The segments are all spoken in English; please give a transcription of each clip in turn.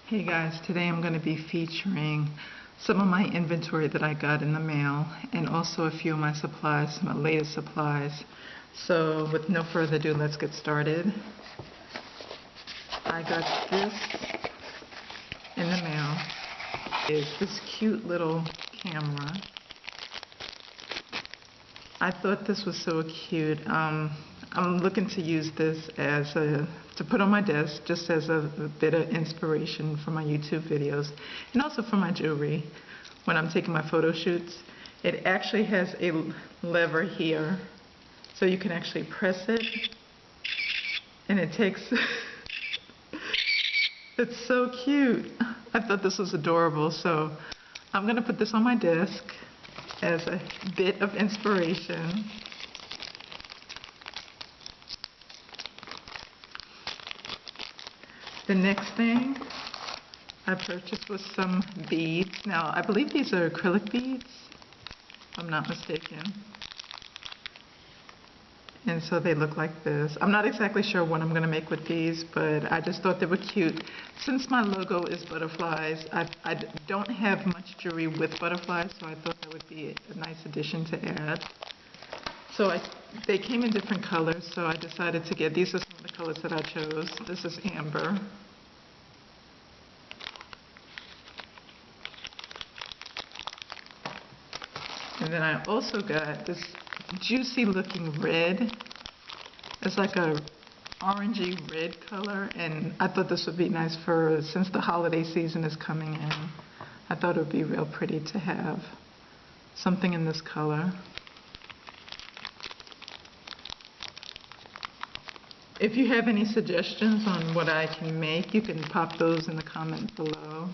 Hey guys, today I'm going to be featuring some of my inventory that I got in the mail and also a few of my supplies, my latest supplies. So with no further ado, let's get started. I got this in the mail. It's this cute little camera. I thought this was so cute. I'm looking to use this as to put on my desk just as a bit of inspiration for my YouTube videos and also for my jewelry when I'm taking my photo shoots. It actually has a lever here so you can actually press it and it takes it's so cute. I thought this was adorable, so I'm gonna put this on my desk as a bit of inspiration. The next thing I purchased was some beads. Now, I believe these are acrylic beads, if I'm not mistaken. And so they look like this. I'm not exactly sure what I'm going to make with these, but I just thought they were cute. Since my logo is butterflies, I don't have much jewelry with butterflies, so I thought that would be a nice addition to add. So they came in different colors, so I decided to get, these are some of the colors that I chose. This is amber. And then I also got this juicy looking red. It's like a orangey red color, and I thought this would be nice for, since the holiday season is coming in, I thought it would be real pretty to have something in this color. If you have any suggestions on what I can make, you can pop those in the comment below.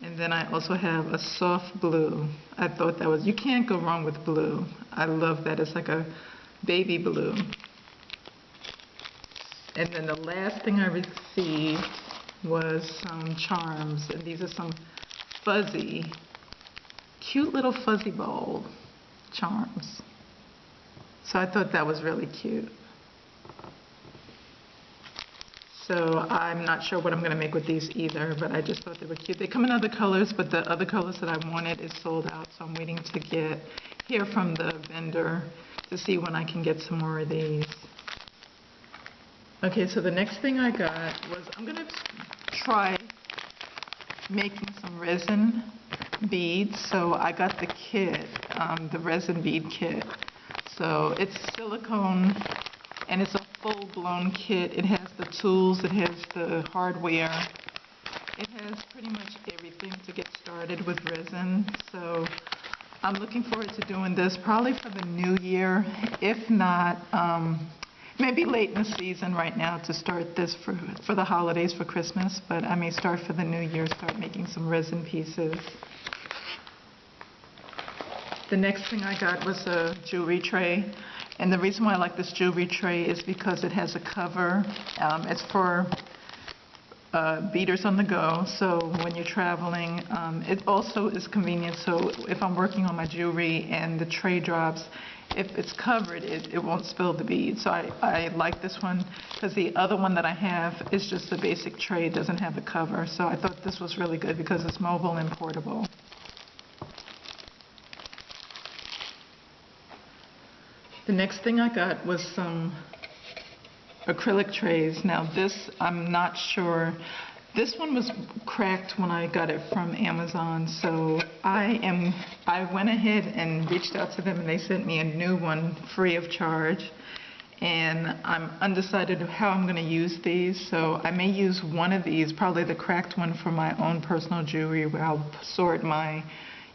And then I also have a soft blue. I thought that was, you can't go wrong with blue. I love that. It's like a baby blue. And then the last thing I received was some charms. And these are some fuzzy, cute little fuzzy ball charms. So I thought that was really cute. So I'm not sure what I'm going to make with these either, but I just thought they were cute. They come in other colors, but the other colors that I wanted is sold out, so I'm waiting to hear from the vendor to see when I can get some more of these. Okay, so the next thing I got was, I'm going to try making some resin beads. So I got the kit, the resin bead kit. So it's silicone, and it's a full-blown kit. It has the tools, it has the hardware, it has pretty much everything to get started with resin. So I'm looking forward to doing this probably for the new year, if not maybe late in the season right now to start this for the holidays, for Christmas, but I may start for the new year, start making some resin pieces. The next thing I got was a jewelry tray. And the reason why I like this jewelry tray is because it has a cover. It's for beaders on the go, so when you're traveling, it also is convenient. So if I'm working on my jewelry and the tray drops, if it's covered, it won't spill the beads. So I like this one because the other one that I have is just a basic tray. It doesn't have a cover. So I thought this was really good because it's mobile and portable. The next thing I got was some acrylic trays. Now this, I'm not sure. This one was cracked when I got it from Amazon, so I went ahead and reached out to them and they sent me a new one free of charge. And I'm undecided of how I'm going to use these, so I may use one of these, probably the cracked one, for my own personal jewelry, where I'll sort my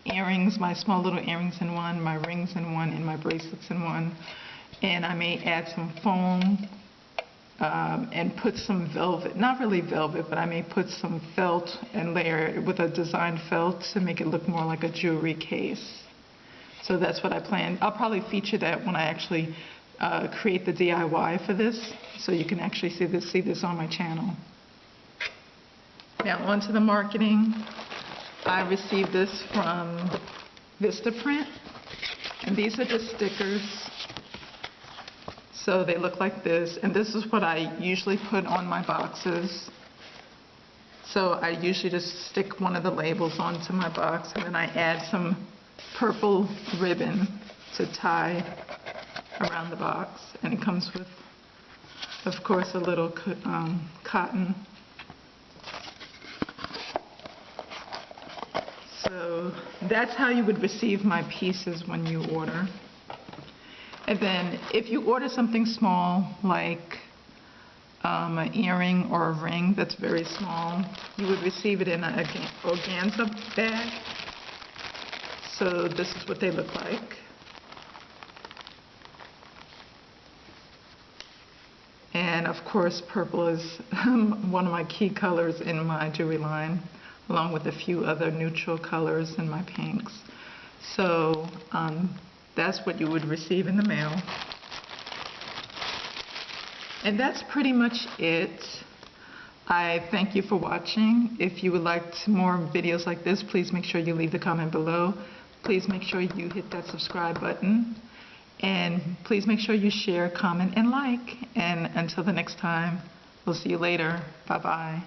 earrings, my small little earrings in one, my rings in one, and my bracelets in one. And I may add some foam and put some velvet, not really velvet, but I may put some felt and layer it with a designed felt to make it look more like a jewelry case. So that's what I plan. I'll probably feature that when I actually create the DIY for this, so you can actually see this on my channel. Now on to the marketing. I received this from Vistaprint, and these are just stickers. So they look like this, and this is what I usually put on my boxes. So I usually just stick one of the labels onto my box, and then I add some purple ribbon to tie around the box. And it comes with, of course, a little cotton. So that's how you would receive my pieces when you order. And then if you order something small, like an earring or a ring that's very small, you would receive it in an organza bag. So this is what they look like. And of course, purple is one of my key colors in my jewelry line, along with a few other neutral colors in my pinks. So that's what you would receive in the mail. And that's pretty much it. I thank you for watching. If you would like more videos like this, please make sure you leave the comment below. Please make sure you hit that subscribe button. And please make sure you share, comment, and like. And until the next time, we'll see you later. Bye-bye.